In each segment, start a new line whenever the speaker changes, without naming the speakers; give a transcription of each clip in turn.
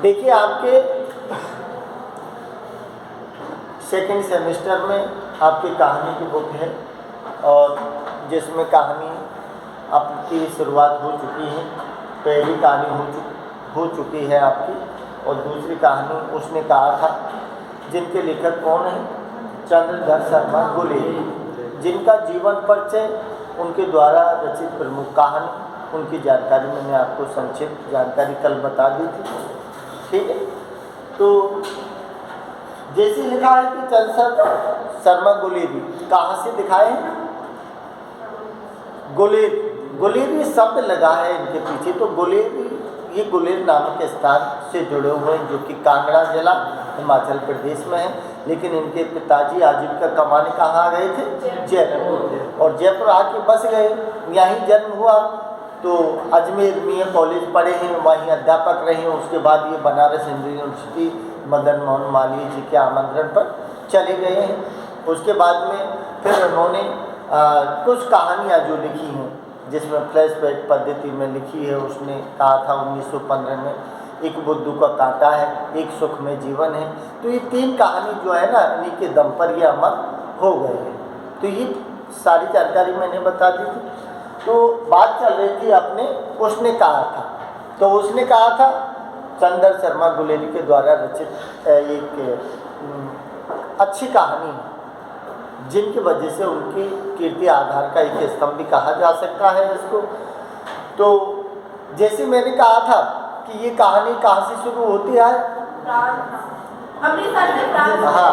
देखिए, आपके second semester में आपकी कहानी की बुक है और जिसमें कहानी आपकी शुरुआत हो चुकी है। पहली कहानी हो चुकी है आपकी, और दूसरी कहानी उसने कहा था। जिनके लेखक कौन हैं? चंद्रधर शर्मा गुलेरी, जिनका जीवन परिचय, उनके द्वारा रचित प्रमुख कहानी, उनकी जानकारी मैंने आपको संक्षिप्त जानकारी कल बता दी थी। ठीक है, तो जैसे लिखा है कि चंद्रधर शर्मा गुलेरी, कहाँ से दिखाए हैं? गुलेरी शब्द लगा है इनके पीछे। तो गुलेरी, ये गुलेर नामक स्थान से जुड़े हुए हैं, जो कि कांगड़ा जिला हिमाचल प्रदेश में है। लेकिन इनके पिताजी आजीविका कमाने कहाँ आ गए थे? जयपुर। और जयपुर आके बस गए, यहीं जन्म हुआ। तो अजमेर में कॉलेज पढ़े हैं, वहीं अध्यापक रहे हैं। उसके बाद ये बनारस हिंदू यूनिवर्सिटी मदन मोहन मालवीय जी के आमंत्रण पर चले गए हैं। उसके बाद में फिर उन्होंने कुछ कहानियाँ जो लिखी हैं, जिसमें फ्लैशबैक पद्धति में लिखी है। उसने कहा था 1915 में, एक बुद्धू का कांटा है, एक सुख में जीवन है। तो ये 3 कहानी जो है ना, इन्हीं के दम पर ये अमर हो गए हैं। तो ये सारी जानकारी मैंने बता दी थी। तो बात चल रही थी अपने उसने कहा था। तो उसने कहा था चंद्रधर शर्मा गुलेरी के द्वारा रचित एक अच्छी कहानी है, जिनकी वजह से उनकी कीर्ति आधार का एक स्तंभ भी कहा जा सकता है इसको। तो जैसे मैंने कहा था कि ये कहानी कहाँ से शुरू होती है? हाँ,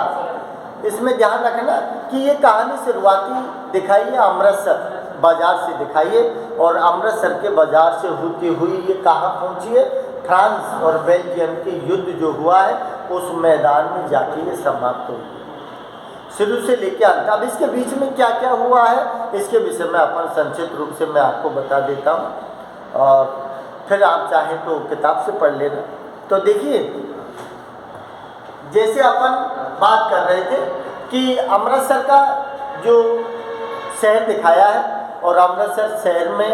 इसमें ध्यान रखना कि ये कहानी शुरुआती दिखाई है अमृतसर बाजार से दिखाई है, और अमृतसर के बाजार से होती हुई ये कहाँ पहुँची है? फ्रांस और बेल्जियम के युद्ध जो हुआ है उस मैदान में जाके ये समाप्त हुई, शुरू से लेकर अंत। अब इसके बीच में क्या क्या हुआ है, इसके विषय में अपन संक्षिप्त रूप से मैं आपको बता देता हूँ, और फिर आप चाहें तो किताब से पढ़ लेना। तो देखिए, जैसे अपन बात कर रहे थे कि अमृतसर का जो शहर दिखाया है, और अमृतसर शहर में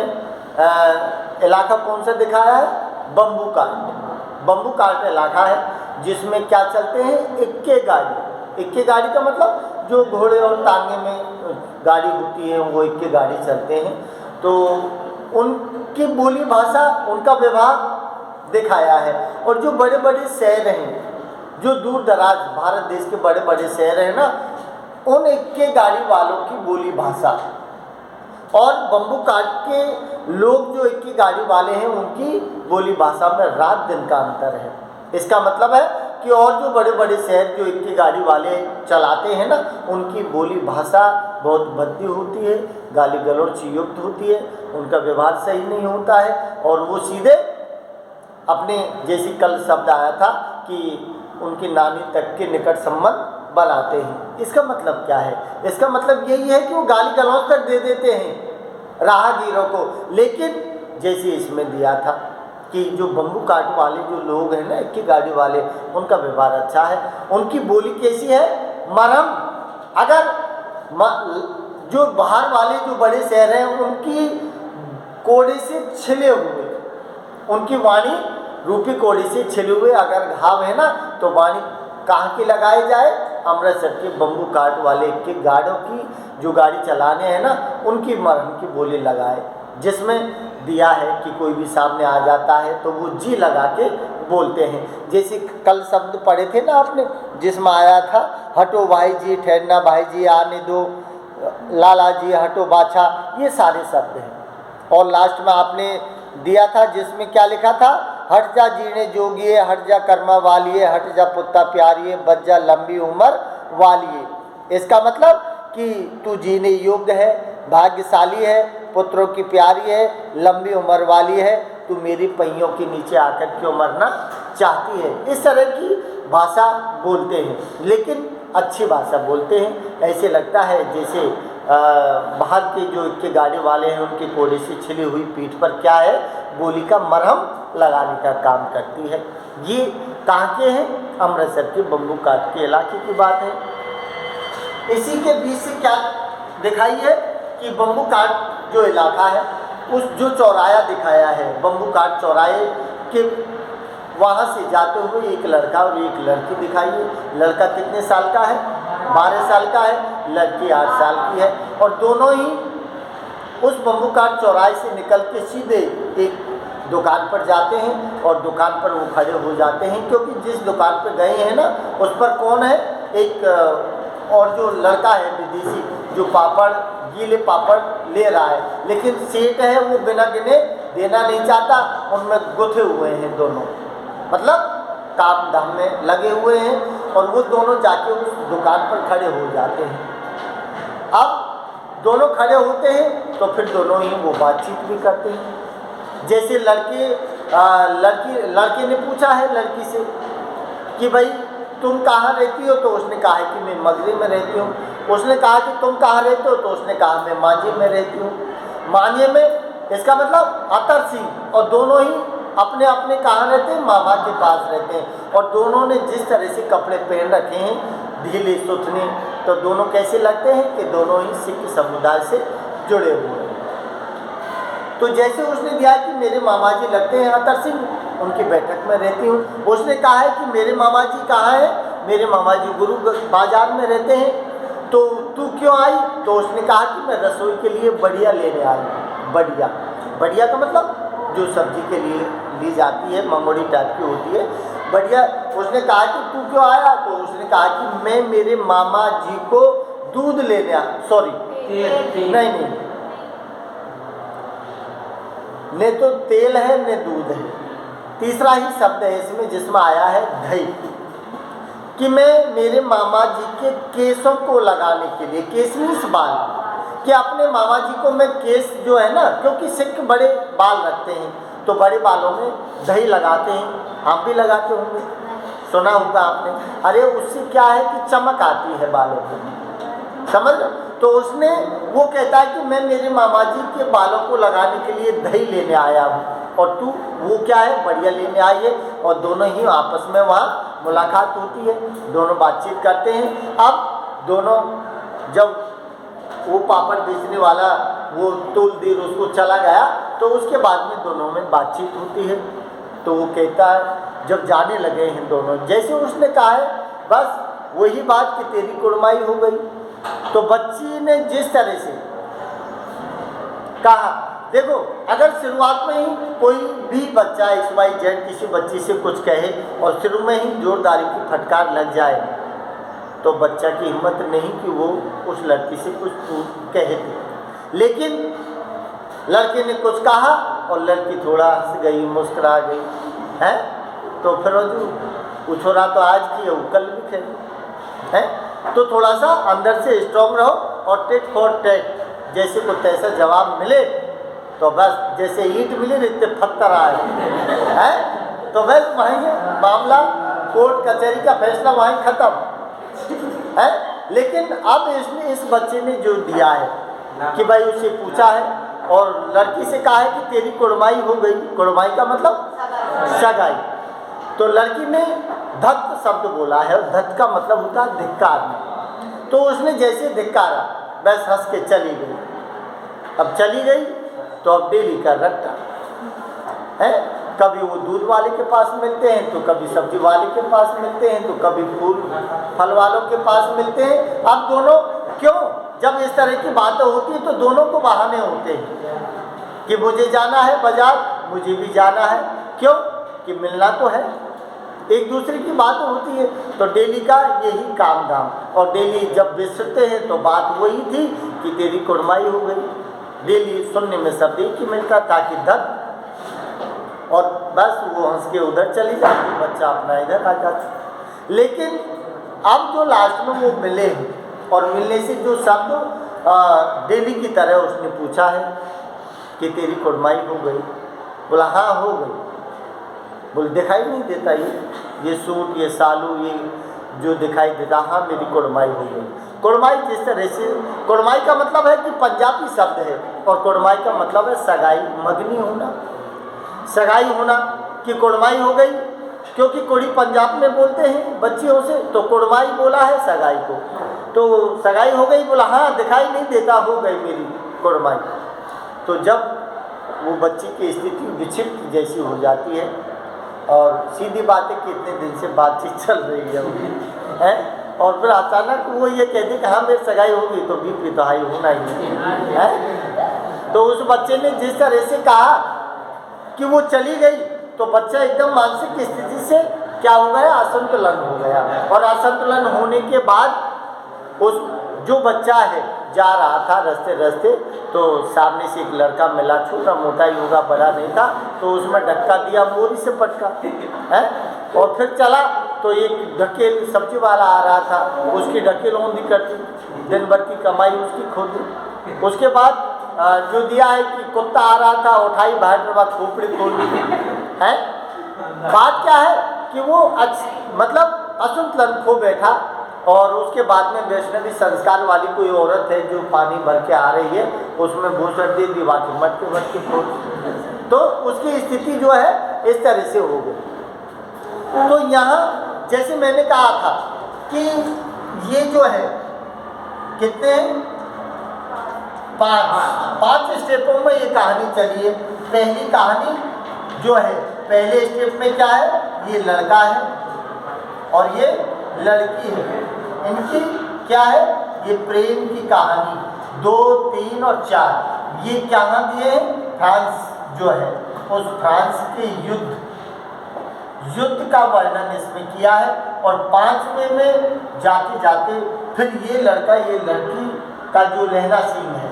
इलाका कौन सा दिखाया है? बम्बू काट इलाका है, जिसमें क्या चलते हैं? इक्के गाड़ी का मतलब जो घोड़े और तांगे में गाड़ी होती है, वो इक्के गाड़ी चलते हैं। तो उनकी बोली भाषा, उनका व्यवहार दिखाया है। और जो बड़े बड़े शहर हैं, जो दूर दराज भारत देश के बड़े बड़े शहर हैं ना, उन इक्के गाड़ी वालों की बोली भाषा, और बम्बू काट के लोग जो इक्की गाड़ी वाले हैं, उनकी बोली भाषा में रात दिन का अंतर है। इसका मतलब है कि और जो बड़े बड़े शहर जो इक्की गाड़ी वाले चलाते हैं ना, उनकी बोली भाषा बहुत भद्दी होती है, गाली गलौज युक्त होती है, उनका व्यवहार सही नहीं होता है, और वो सीधे अपने, जैसी कल शब्द आया था कि उनकी नानी तक के निकट संबंध बनाते हैं। इसका मतलब क्या है? इसका मतलब यही है कि वो गाली गलौज तक दे देते हैं राहगीरों को। लेकिन जैसे इसमें दिया था कि जो बम्बू काट वाले जो लोग हैं ना, इक्की गाड़ी वाले, उनका व्यवहार अच्छा है, उनकी बोली कैसी है? मरहम। अगर जो बाहर वाले जो बड़े शहर हैं, उनकी कोड़े से छिले हुए, उनकी वाणी रूपी कोड़ी से छिले हुए अगर घाव है ना, तो वाणी कहाँ की लगाई जाए? अमृतसर के बम्बू काट वाले के गाड़ों की, जो गाड़ी चलाने हैं ना, उनकी मरहम की बोली लगाए। जिसमें दिया है कि कोई भी सामने आ जाता है तो वो जी लगा के बोलते हैं। जैसे कल शब्द पढ़े थे ना आपने, जिसमें आया था हटो भाई जी, ठहरना भाई जी, आने दो लाला जी, हटो बाछा, ये सारे शब्द हैं। और लास्ट में आपने दिया था जिसमें क्या लिखा था? हट जा जीने जोगिए, हट जा कर्मा वालिए, हट जा पुत्ता प्यारिए, बच जा लंबी उम्र वालिए। इसका मतलब कि तू जीने योग्य है, भाग्यशाली है, पुत्रों की प्यारी है, लंबी उम्र वाली है, तू मेरी पहियों के नीचे आकर क्यों मरना चाहती है। इस तरह की भाषा बोलते हैं, लेकिन अच्छी भाषा बोलते हैं। ऐसे लगता है जैसे बाहर के जो इनके गाड़ी वाले हैं, उनके कोड़े से छिली हुई पीठ पर क्या है? गोली का मरहम लगाने का काम करती है। ये कहाँ के हैं? अमृतसर के बम्बू काट के इलाके की बात है। इसी के बीच से क्या दिखाई है कि बम्बू काट जो इलाका है, उस जो चौराया दिखाया है, बम्बू काट चौराहे के वहाँ से जाते हुए एक लड़का और एक लड़की दिखाई है। लड़का कितने साल का है? 12 साल का है। लड़की 8 साल की है। और दोनों ही उस बम्बू काट चौराहे से निकल के सीधे एक दुकान पर जाते हैं और दुकान पर वो खड़े हो जाते हैं, क्योंकि जिस दुकान पर गए हैं ना उस पर कौन है? एक और जो लड़का है विदेशी, जो पापड़, गीले पापड़ ले रहा है, लेकिन सेठ है वो बिना गिने देना नहीं चाहता। उनमें गुथे हुए हैं दोनों, मतलब काम धाम में लगे हुए हैं, और वो दोनों जाके उस दुकान पर खड़े हो जाते हैं। अब दोनों खड़े होते हैं तो फिर दोनों ही वो बातचीत भी करते हैं। जैसे लड़के ने पूछा है लड़की से कि भाई तुम कहाँ रहती हो? तो उसने कहा है कि मैं मगरी में रहती हूँ। उसने कहा कि तुम कहाँ रहते हो? तो उसने कहा मैं मांझे में रहती हूँ। मांझे में इसका मतलब अतर सिंह। और दोनों ही अपने अपने कहाँ रहते हैं? मामा के पास रहते हैं। और दोनों ने जिस तरह से कपड़े पहन रखे हैं, ढीले सुथने, तो दोनों कैसे लगते हैं कि दोनों ही सिख समुदाय से जुड़े हुए हैं। तो जैसे उसने दिया कि मेरे मामा जी लगते हैं अतर सिंह, उनकी बैठक में रहती हूँ। उसने कहा है कि मेरे मामा जी कहाँ हैं? मेरे मामा जी गुरु बाजार में रहते हैं। तो तू क्यों आई? तो उसने कहा कि मैं रसोई के लिए बढ़िया लेने आई हूँ। बढ़िया, बढ़िया का मतलब जो सब्जी के लिए ली जाती है, मंगोड़ी टाइप की होती है, बढ़िया। उसने कहा कि तू क्यों आया? तो उसने कहा कि मैं मेरे मामा जी को दूध लेने आया। सॉरी, नहीं, न तो तेल है न दूध है, तीसरा ही शब्द है इसमें जिसमें आया है दही, कि मैं मेरे मामा जी के केसों को लगाने के लिए, केस मीन्स बाल, कि अपने मामा जी को मैं केस जो है ना, क्योंकि सिख बड़े बाल रखते हैं तो बड़े बालों में दही लगाते हैं। आप भी लगाते होंगे, सुना होगा आपने। अरे उससे क्या है कि चमक आती है बालों में, समझ लो। तो उसने वो कहता है कि मैं मेरे मामा जी के बालों को लगाने के लिए दही लेने आया हूँ, और तू वो क्या है? बढ़िया लेने आई है। और दोनों ही आपस में वहाँ मुलाकात होती है, दोनों बातचीत करते हैं। अब दोनों जब वो पापड़ बेचने वाला वो तुल देर उसको चला गया, तो उसके बाद में दोनों में बातचीत होती है। तो वो कहता है जब जाने लगे हैं दोनों, जैसे उसने कहा है बस वही बात कि तेरी कुड़माई हो गई। तो बच्ची ने जिस तरह से कहा, देखो अगर शुरुआत में ही कोई भी बच्चा XYZ किसी बच्ची से कुछ कहे और शुरू में ही जोरदारी की फटकार लग जाए, तो बच्चा की हिम्मत नहीं कि वो उस लड़की से कुछ कहे दे। लेकिन लड़के ने कुछ कहा और लड़की थोड़ा हंस गई, मुस्कुरा गई है। तो फिर वो छोरा तो आज की है, वो कल भी खेल है। तो थोड़ा सा अंदर से स्ट्रॉन्ग रहो, और टेट फॉर टेट, जैसे को तैसा जवाब मिले तो बस, जैसे ईंट मिली इतने पत्थर आए हैं, तो बस वहीं मामला, कोर्ट कचहरी का फैसला वहीं खत्म है। लेकिन अब इसने इस बच्चे ने जो दिया है कि भाई उसे पूछा है और लड़की से कहा है कि तेरी कुड़माई हो गई। कुड़माई का मतलब सगाई। तो लड़की ने धत्त शब्द बोला है, और धत्त का मतलब होता है धिक्कार। तो उसने जैसे धिक्कारा, बस हंस के चली गई। अब चली गई तो अब डेली का रट्टा है, कभी वो दूध वाले के पास मिलते हैं, तो कभी सब्जी वाले के पास मिलते हैं, तो कभी फूल फल वालों के पास मिलते हैं। अब दोनों क्यों, जब इस तरह की बातें होती हैं तो दोनों को बहाने होते हैं कि मुझे जाना है बाजार, मुझे भी जाना है। क्यों? कि मिलना तो है, एक दूसरे की बात होती है। तो डेली का यही काम धाम, और डेली जब बेचते हैं तो बात वही थी कि तेरी कुड़माई हो गई। डेली सुनने में सब एक ही मिलता था कि धत, और बस वो हंस के उधर चली जाती, बच्चा अपना इधर आ जाता। लेकिन अब जो लास्ट में वो मिले हैं, और मिलने से जो शब्द डेली की तरह उसने पूछा है कि तेरी कुड़माई हो गई। बोला हाँ हो गई। बोले दिखाई नहीं देता ये सूट, ये सालू, ये जो दिखाई देता, हाँ मेरी कुड़माई हो गई। कुड़माई जिस तरह से, कुड़माई का मतलब है कि पंजाबी शब्द है, और कुड़माई का मतलब है सगाई, मगनी होना, सगाई होना, कि कुड़माई हो गई। क्योंकि कुड़ी पंजाब में बोलते हैं बच्चियों से, तो कुड़माई बोला है सगाई को। तो सगाई हो गई, बोला हाँ दिखाई नहीं देता, हो गई मेरी कुड़माई। तो जब वो बच्ची की स्थिति विक्षिप्त जैसी हो जाती और सीधी बात है कि इतने दिन से बातचीत चल रही है उनकी है, और फिर अचानक वो ये कहती कि हाँ मेरी सगाई होगी तो बीपी तो हाई होना ही है। तो उस बच्चे ने जिस तरह से कहा कि वो चली गई, तो बच्चा एकदम मानसिक स्थिति से क्या हो गया, असंतुलन हो गया। और असंतुलन होने के बाद उस जो बच्चा है जा रहा था रास्ते रास्ते, तो सामने से एक लड़का मिला, छोटा मोटा ही होगा, बड़ा नहीं था, तो उसमें धक्का दिया, मोरी से पटका है। और फिर चला तो एक ढकेल सब्जी वाला आ रहा था, उसकी ढकेल औंधी कर दी, दिन भर की कमाई उसकी खो दी। उसके बाद जो दिया है कि कुत्ता आ रहा था, उठाई बाहर खोपड़ी खोल दी है। बात क्या है कि वो मतलब असंतुलन खो बैठा। और उसके बाद में वैष्णवी संस्कार वाली कोई औरत है जो पानी भर के आ रही है, उसमें भूसट दे दी, बाकी मटके मटके फोड़, तो उसकी स्थिति जो है इस तरह से हो गई। तो यहाँ जैसे मैंने कहा था कि ये जो है कितने पांच स्टेपों में ये कहानी चली है। पहली कहानी जो है, पहले स्टेप में क्या है, ये लड़का है और ये लड़की है, इनकी क्या है, ये प्रेम की कहानी 2, 3 और 4। ये क्या दिए हैं, फ्रांस जो है उस फ्रांस के युद्ध का वर्णन इसमें किया है। और 5वें में जाते जाते फिर ये लड़का ये लड़की का जो लहना सीन है,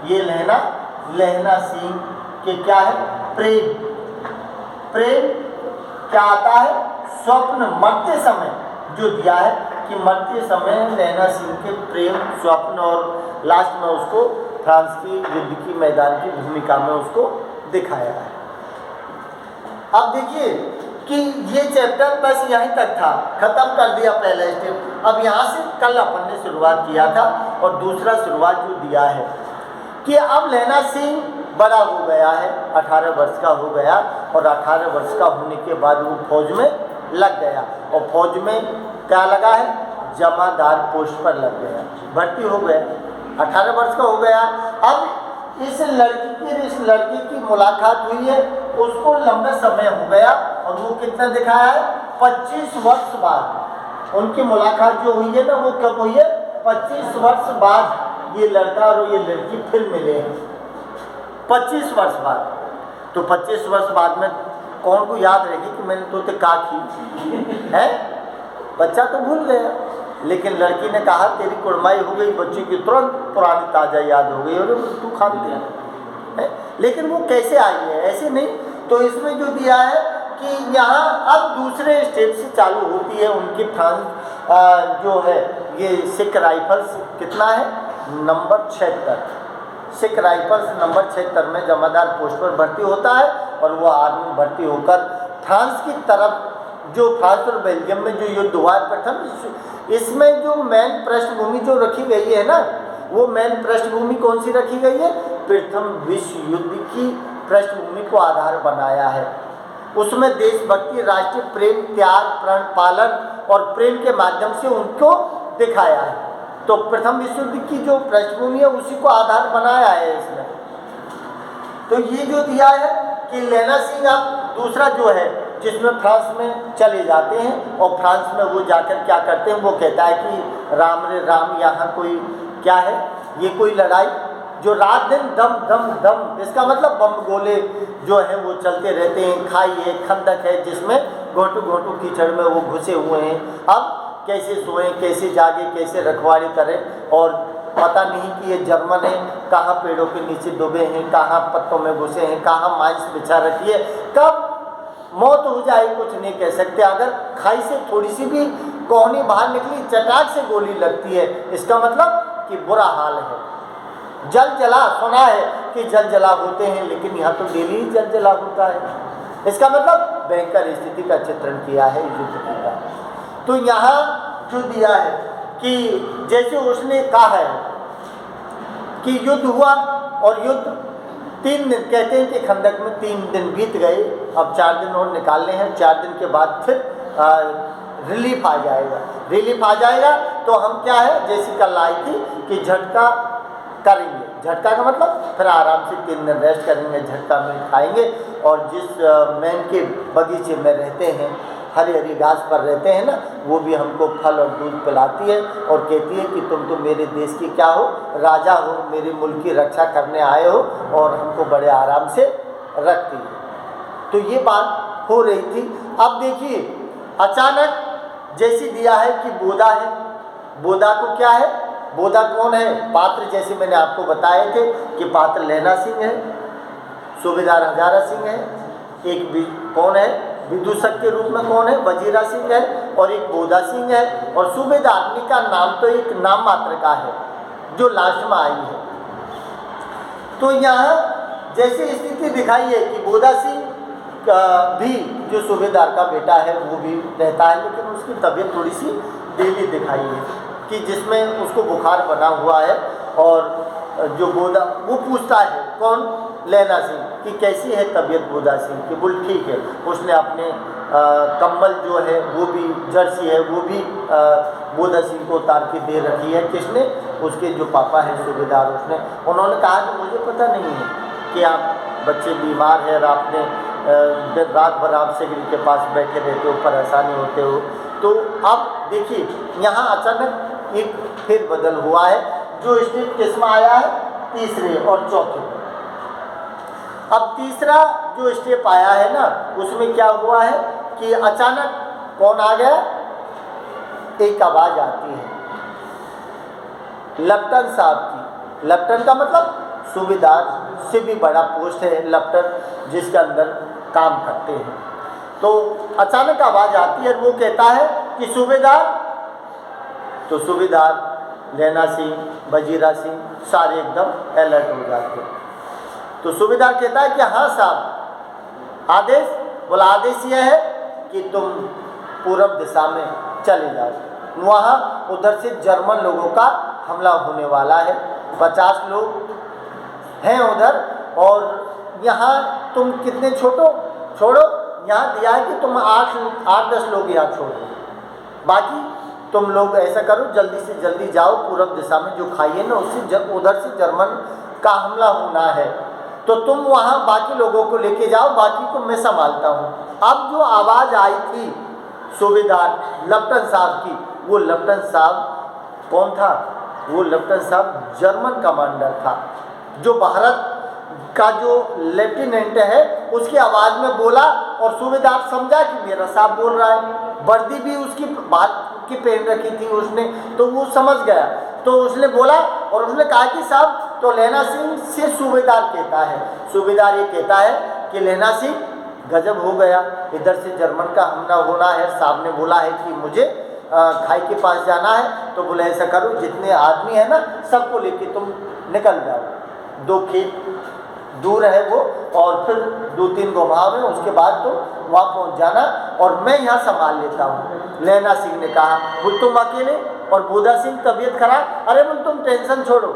ये लहना सीन के क्या है, प्रेम क्या आता है, स्वप्न मरते समय जो दिया है कि मरते समय लहना सिंह के प्रेम स्वप्न, और लास्ट में उसको फ्रांस की युद्ध की मैदान की भूमिका में उसको दिखाया है। अब देखिए कि ये चैप्टर बस यहीं तक था, खत्म कर दिया पहला स्टेप। अब यहाँ से कल अपन ने शुरुआत किया था, और दूसरा शुरुआत जो दिया है कि अब लहना सिंह बड़ा हो गया है, 18 वर्ष का हो गया, और 18 वर्ष का होने के बाद वो फौज में लग गया, और फौज में क्या लगा है, जमादार पोस्ट पर लग गया, भर्ती हो गया, 18 वर्ष का हो गया। अब इस लड़की की मुलाकात हुई है, उसको लंबे समय हो गया, और वो कितना दिखाया है, 25 वर्ष बाद उनकी मुलाकात जो हुई है ना, वो कब हुई है, 25 वर्ष बाद ये लड़का और ये लड़की फिर मिले हैं, 25 वर्ष बाद। तो 25 वर्ष बाद में कौन को याद रहेगी कि मैंने तो का की है, बच्चा तो भूल गया, लेकिन लड़की ने कहा तेरी कुड़माई हो गई, बच्चे की तुरंत पुरानी ताज़ा याद हो गई, और तू खा दिया है। लेकिन वो कैसे आई है, ऐसे नहीं। तो इसमें जो दिया है कि यहाँ अब दूसरे स्टेप से चालू होती है उनकी फ्रांस जो है, ये सिख राइफल्स कितना है, नंबर 76, सिख राइफल्स नंबर 76 में जमादार पोस्ट पर भर्ती होता है, और वो आर्मी भर्ती होकर फ्रांस की तरफ, जो फ्रांस और बेल्जियम में जो युद्ध हुआ है प्रथम, इसमें जो मेन पृष्ठभूमि जो रखी गई है ना, वो मेन पृष्ठभूमि कौन सी रखी गई है, प्रथम विश्व युद्ध की पृष्ठभूमि को आधार बनाया है। उसमें देशभक्ति, राष्ट्रीय प्रेम, त्याग, प्रण पालन और प्रेम के माध्यम से उनको दिखाया है। तो प्रथम विश्व युद्ध की जो पृष्ठभूमि है उसी को आधार बनाया है इसमें। तो ये जो दिया है कि लहना सिंह अब दूसरा जो है जिसमें फ्रांस में चले जाते हैं, और फ्रांस में वो जाकर क्या करते हैं, वो कहता है कि राम रे राम, यहाँ कोई क्या है, ये कोई लड़ाई जो रात दिन दम दम दम, इसका मतलब बम गोले जो हैं वो चलते रहते हैं, खाई है, खंदक है, जिसमें घोटू घोटू कीचड़ में वो घुसे हुए हैं। अब कैसे सोएं, कैसे जागे, कैसे रखवाड़ी करें, और पता नहीं कि ये जर्मन है, कहाँ पेड़ों के नीचे डूबे हैं, कहाँ पत्तों में घुसे हैं, कहाँ मांस बिछा रखी है, कब मौत हो जाए कुछ नहीं कह सकते। अगर खाई से थोड़ी सी भी कोहनी बाहर निकली, चटाक से गोली लगती है, इसका मतलब कि बुरा हाल है। जल जला, सुना है कि जल जला होते हैं, लेकिन यहाँ तो डेली ही जल जला होता है, इसका मतलब भयंकर स्थिति का चित्रण किया है युद्ध का। तो यहाँ जो दिया है कि जैसे उसने कहा है कि युद्ध हुआ, और युद्ध 3 दिन, कहते हैं कि खंदक में 3 दिन बीत गए, अब 4 दिन और निकालने हैं, 4 दिन के बाद फिर रिलीफ आ जाएगा। तो हम क्या है, जैसी कल आई थी कि झटका करेंगे। झटका का मतलब फिर आराम से 3 दिन रेस्ट करेंगे, झटका मीट खाएंगे। और जिस मैन के बगीचे में रहते हैं, हरी हरी घास पर रहते हैं ना, वो भी हमको फल और दूध पिलाती है और कहती है कि तुम तो मेरे देश की क्या हो, राजा हो, मेरे मुल्क की रक्षा करने आए हो, और हमको बड़े आराम से रखती है। तो ये बात हो रही थी। अब देखिए अचानक जैसे दिया है कि बोधा है, बोधा को क्या है, बोधा कौन है, पात्र जैसे मैंने आपको बताए थे कि पात्र लैना सिंह है, सूबेदार हजारा सिंह है, एक भी कौन है विदूषक के रूप में कौन है, वजीरा सिंह है, और एक बोधा सिंह है। और सूबेदारनी का नाम तो एक नाम मात्र का है जो लास्ट में आई है। तो यहाँ जैसे स्थिति दिखाई है कि बोधा सिंह भी जो सूबेदार का बेटा है वो भी रहता है, लेकिन उसकी तबीयत थोड़ी सी ढीली दिखाई है कि जिसमें उसको बुखार बना हुआ है। और जो बोधा वो पूछता है कौन, लैना सिंह, कि कैसी है तबीयत बोधा सिंह की। बोल ठीक है। उसने अपने कम्बल जो है वो भी जर्सी है वो भी बोधा सिंह को उतार के दे रखी है। किसने, उसके जो पापा हैं सूबेदार, उसने, उन्होंने कहा कि मुझे पता नहीं है कि आप बच्चे बीमार हैं और आपने रात भर आप सिगरेट के पास बैठे रहते हो, परेशानी होते हो। तो अब देखिए यहाँ अचानक एक फिर बदल हुआ है, जो स्टेप किसमें आया है, तीसरे और चौथे। अब तीसरा जो स्टेप आया है ना, उसमें क्या हुआ है कि अचानक कौन आ गया, एक आवाज़ आती है लेफ्टिनेंट साहब की। लेफ्टिनेंट का मतलब सूबेदार से भी बड़ा पोस्ट है लेफ्टिनेंट, जिसके अंदर काम करते हैं। तो अचानक आवाज़ आती है, वो कहता है कि सूबेदार। तो सूबेदार लैना सिंह, वजीरा सिंह सारे एकदम अलर्ट हो जाते हैं। तो सूबेदार कहता है कि हाँ साहब, आदेश। बोला आदेश यह है कि तुम पूरब दिशा में चले जाओ, वहाँ उधर से जर्मन लोगों का हमला होने वाला है, 50 लोग हैं उधर, और यहाँ तुम कितने छोड़ो, यहाँ दिया है कि तुम 8-10 लोग यहाँ छोड़ो, बाकी तुम लोग ऐसा करो जल्दी से जल्दी जाओ पूरब दिशा में, जो खाई है ना उससे उधर से जर्मन का हमला होना है, तो तुम वहाँ बाकी लोगों को लेके जाओ, बाकी को मैं संभालता हूँ। अब जो आवाज़ आई थी सूबेदार लेफ्टिनेंट साहब की, वो लेफ्टिनेंट साहब कौन था, वो लेफ्टिनेंट साहब जर्मन कमांडर था, जो भारत का जो लेफ्टिनेंट है उसकी आवाज़ में बोला। और सूबेदार समझा कि मेरा साहब बोल रहा है, वर्दी भी उसकी बात की पहन रखी थी उसने, तो वो समझ गया। तो उसने बोला और उसने कहा कि साहब, तो लैना सिंह से सूबेदार कहता है, सूबेदार ये कहता है कि लैना सिंह गजब हो गया, इधर से जर्मन का हमला होना है, साहब ने बोला है कि मुझे खाई के पास जाना है, तो बोले ऐसा करो जितने आदमी है ना सबको लेके तुम निकल जाओ, 2 खेत दूर है वो, और फिर 2-3 घुमाव है, उसके बाद तो वहाँ पहुँच जाना और मैं यहाँ संभाल लेता हूँ। लैना सिंह ने कहा, बोल तुम अकेले, और बोधा सिंह तबीयत खराब, अरे बोल तुम टेंशन छोड़ो,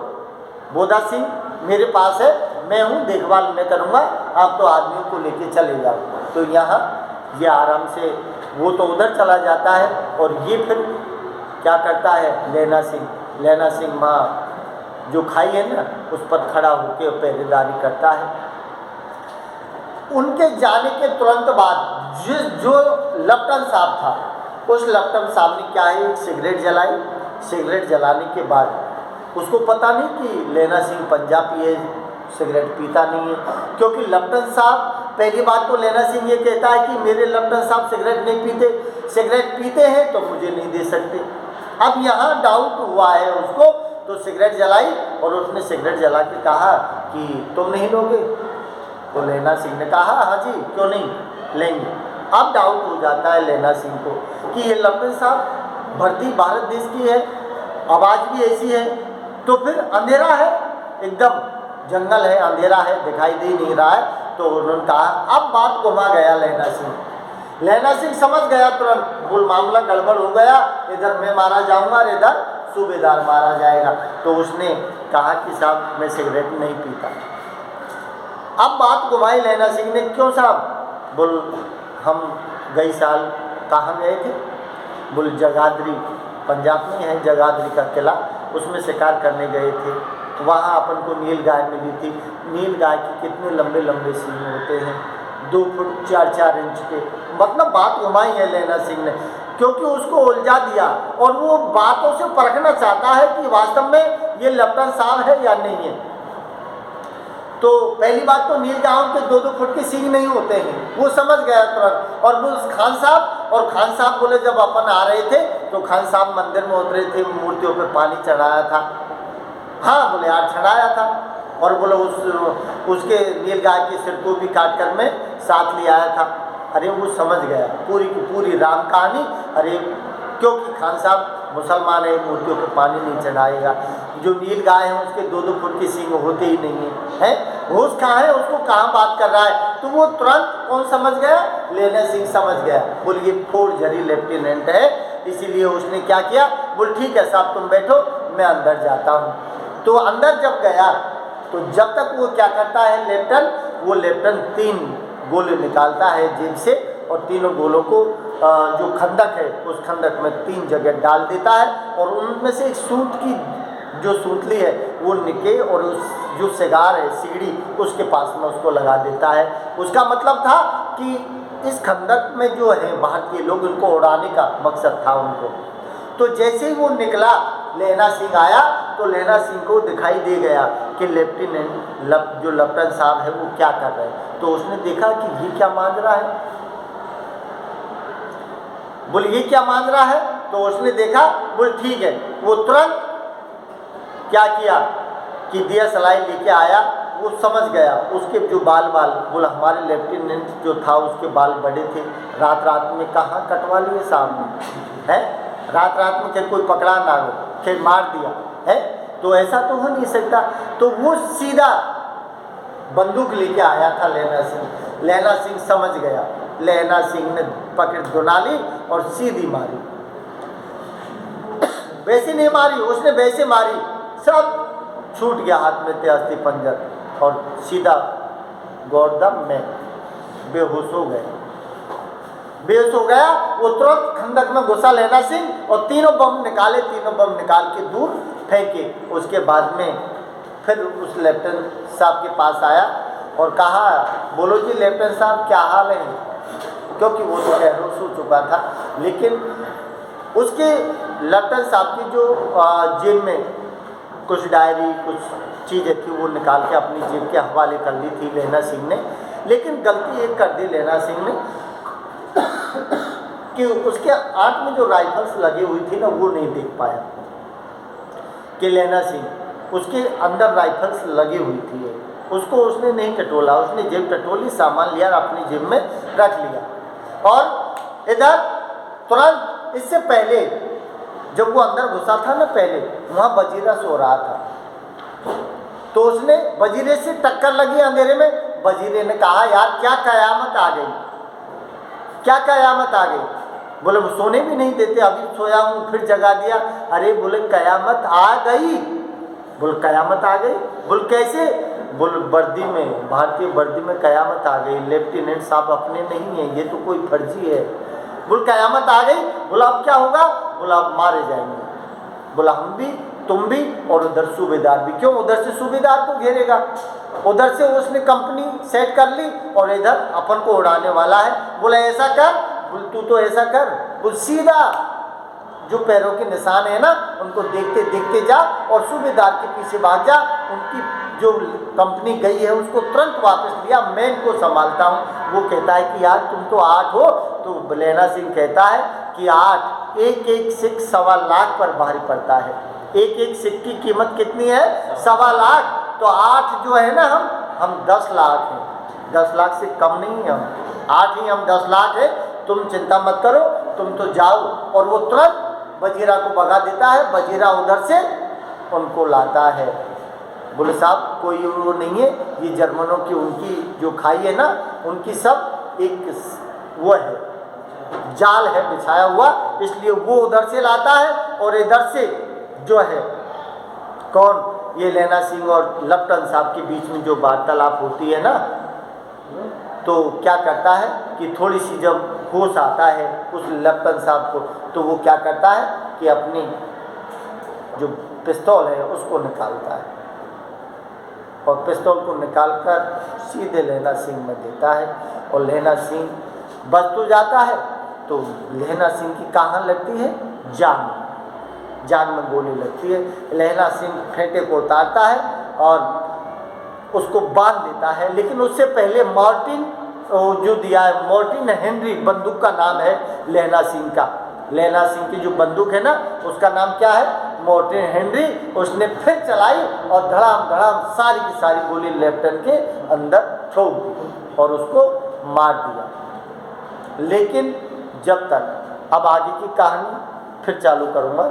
बोधा सिंह मेरे पास है, मैं हूँ, देखभाल मैं करूँगा, आप तो आदमियों को लेके चले जाओ। तो यहाँ ये आराम से वो तो उधर चला जाता है, और ये फिर क्या करता है, लैना सिंह माँ जो खाई है ना उस पर खड़ा होकर पहरेदारी करता है। उनके जाने के तुरंत बाद जो लेफ्टिनेंट साहब था, उस लेफ्टिनेंट साहब ने क्या है, एक सिगरेट जलाई। सिगरेट जलाने के बाद उसको पता नहीं कि लैना सिंह पंजाबी है, सिगरेट पीता नहीं है, क्योंकि लेफ्टिनेंट साहब, पहली बात तो लैना सिंह ये कहता है कि मेरे लेफ्टिनेंट साहब सिगरेट नहीं पीते, सिगरेट पीते हैं तो मुझे नहीं दे सकते। अब यहाँ डाउट हुआ है उसको, तो सिगरेट जलाई और उसने सिगरेट जला के कहा कि तुम नहीं लोगे, तो लैना सिंह ने कहा हाँ जी क्यों नहीं लेंगे। अब डाउट हो जाता है लैना सिंह को कि ये लेफ्टिनेंट साहब भर्ती भारत देश की है, आवाज़ भी ऐसी है, तो फिर अंधेरा है, एकदम जंगल है, अंधेरा है, दिखाई दे नहीं रहा है। तो उन्होंने कहा, अब बात घुमा गया लैना सिंह समझ गया तुरंत, बोल मामला गड़बड़ हो गया, इधर मैं मारा जाऊंगा और इधर सूबेदार मारा जाएगा। तो उसने कहा कि साहब मैं सिगरेट नहीं पीता। अब बात घुमाई लैना सिंह ने, क्यों साहब, बोल हम गई साल कहाँ गए थे, बोल जगाधरी, पंजाब में है जगाधरी का किला, उसमें शिकार करने गए थे। वहाँ अपन को नील गाय मिली थी। नील गाय के कितने लंबे लंबे सींग होते हैं, 2 फुट 4-4 इंच के। मतलब बात घुमाई है लेना सिंह ने, क्योंकि उसको उलझा दिया और वो बातों से परखना चाहता है कि वास्तव में ये लेफ्टिनेंट साहब है या नहीं है। तो पहली बात तो नील गायों के 2-2 फुट के सींग नहीं होते हैं, वो समझ गया तुरंत। और वो खान साहब बोले जब अपन आ रहे थे तो खान साहब मंदिर में उतरे थे, मूर्तियों पे पानी चढ़ाया था। हाँ बोले यार चढ़ाया था। और बोले उसके नील गाय के सिर को भी काट कर मैं साथ ले आया था। अरे वो समझ गया पूरी की पूरी राम कहानी। अरे क्योंकि खान साहब मुसलमान है, मूर्तियों पे पानी नहीं चढ़ाएगा। जो नील गाय है उसके 2-2 फुट के सींग होते ही नहीं है, होश कहाँ है, उसको कहाँ बात कर रहा है। तो वो तुरंत कौन समझ गया, लेना सिंह समझ गया। बोल ये फोर्जरी लेफ्टिनेंट है, इसीलिए उसने क्या किया, बोल ठीक है साहब तुम बैठो मैं अंदर जाता हूँ। तो अंदर जब गया तो जब तक वो क्या करता है लेफ्टिनेंट 3 गोले निकालता है जेब से और तीनों गोलों को जो खंदक है उस खंदक में 3 जगह डाल देता है। और उनमें से एक सूत की जो सूतली है वो निके और उस जो सिगार है सीढ़ी उसके पास में उसको लगा देता है। उसका मतलब था कि इस खंदक में जो है भारतीय लोग उनको उड़ाने का मकसद था उनको। तो जैसे ही वो निकला लेना सिंह आया तो लेना सिंह को दिखाई दे गया कि लेफ्टिनेंट जो लेफ्टिनेंट साहब है वो क्या कर रहे हैं। तो उसने देखा कि ये क्या मांग रहा है, बोल ये क्या मांग रहा है। तो उसने देखा, बोल ठीक है। वो तुरंत क्या किया कि दिया सलाई लेके आया। वो समझ गया उसके जो बाल बोला हमारे लेफ्टिनेंट जो था उसके बाल बड़े थे, रात में कहाँ कटवा लिए साहब ने, है रात में क्या कोई पकड़ा ना हो, फिर मार दिया है, तो ऐसा तो हो नहीं सकता। तो वो सीधा बंदूक लेके आया था लेना सिंह। लेना सिंह समझ गया, लेना सिंह ने पकड़ दुनाली और सीधी मारी। वैसे नहीं मारी उसने, वैसे मारी, सब छूट गया हाथ में थे अस्थि पंजर और सीधा गौरदम में बेहोश हो गए। बेहोश हो गया वो तुरंत खंदक में घुसा लेना सिंह और तीनों बम निकाल के दूर फेंके। उसके बाद में फिर उस लेफ्टिनेंट साहब के पास आया और कहा बोलो जी लेफ्टिनेंट साहब क्या हाल है, क्योंकि वो तो बेहोश हो चुका था। लेकिन उसके लेफ्टिनेंट साहब की जो जेब में कुछ डायरी कुछ चीज़ें थी वो निकाल के अपनी जेब के हवाले कर ली थी लेना सिंह ने। लेकिन गलती एक कर दी लेना सिंह ने कि उसके आंख में जो राइफल्स लगी हुई थी ना वो नहीं देख पाया कि लेना सिंह उसके अंदर राइफल्स लगी हुई थी। उसको उसने नहीं टटोला, उसने जेब टटोली, सामान लिया और अपनी जेब में रख लिया। और इधर तुरंत इससे पहले जब वो अंदर घुसा था ना पहले वहाँ वजीरा सो रहा था। तो उसने वजीरे से टक्कर लगी अंधेरे में। वजीरे ने कहा यार क्या कयामत आ गई, क्या कयामत आ गई। बोले वो सोने भी नहीं देते, अभी सोया हूँ फिर जगा दिया। अरे बोले कयामत आ गई। बोले कयामत आ गई, बोल कैसे। बोल वर्दी में, भारतीय वर्दी में कयामत आ गई, लेफ्टिनेंट साहब अपने नहीं है, ये तो कोई फर्जी है। बोल कयामत आ गई। बोला अब क्या होगा, बोला अब मारे जाएंगे। बोला हम भी तुम भी और उधर सूबेदार भी। क्यों, उधर से सूबेदार को घेरेगा, उधर से उसने कंपनी सेट कर ली और इधर अपन को उड़ाने वाला है। बोला ऐसा कर, बोल तू तो ऐसा कर, बोल सीधा जो पैरों के निशान है ना उनको देखते देखते जा और सूबेदार के पीछे भाग जा। उनकी जो कंपनी गई है उसको तुरंत वापस लिया, मैं इनको संभालता हूँ। वो कहता है कि यार तुम तो 8 हो। तो लेना सिंह कहता है कि 8, एक सिक्क 1.25 लाख पर भारी पड़ता है। एक सिक्क की कीमत कितनी है, 1.25 लाख। तो 8 जो है ना हम 10 लाख हैं, 10 लाख से कम नहीं है हम, 8 ही हम 10 लाख है। तुम चिंता मत करो, तुम तो जाओ। और वो तुरंत वजीरा को भगा देता है। वजीरा उधर से उनको लाता है। बोले साहब कोई वो नहीं है, ये जर्मनों की उनकी जो खाई है ना उनकी सब एक वो है जाल है बिछाया हुआ, इसलिए वो उधर से लाता है। और इधर से जो है कौन, ये लेना सिंह और लेफ्टिनेंट साहब के बीच में जो वार्तालाप होती है ना, तो क्या करता है कि थोड़ी सी जब होश आता है उस लेफ्टिनेंट साहब को, तो वो क्या करता है कि अपनी जो पिस्तौल है उसको निकालता है और पिस्तौल को निकालकर सीधे लहना सिंह में देता है और लहना सिंह बच तो जाता है। तो लहना सिंह की कहाँ लगती है? जान में गोली लगती है। लहना सिंह फेंटे को उतारता है और उसको बांध देता है, लेकिन उससे पहले मार्टिन जो दिया है, मार्टिन हेनरी बंदूक का नाम है लहना सिंह का। लहना सिंह की जो बंदूक है ना, उसका नाम क्या है? Martin Henry. उसने फिर चलाई और धड़ाम धड़ाम सारी की सारी गोली लेफ्टिनेंट के अंदर ठोक दी और उसको मार दिया। लेकिन जब तक, अब आगे की कहानी फिर चालू करूँगा।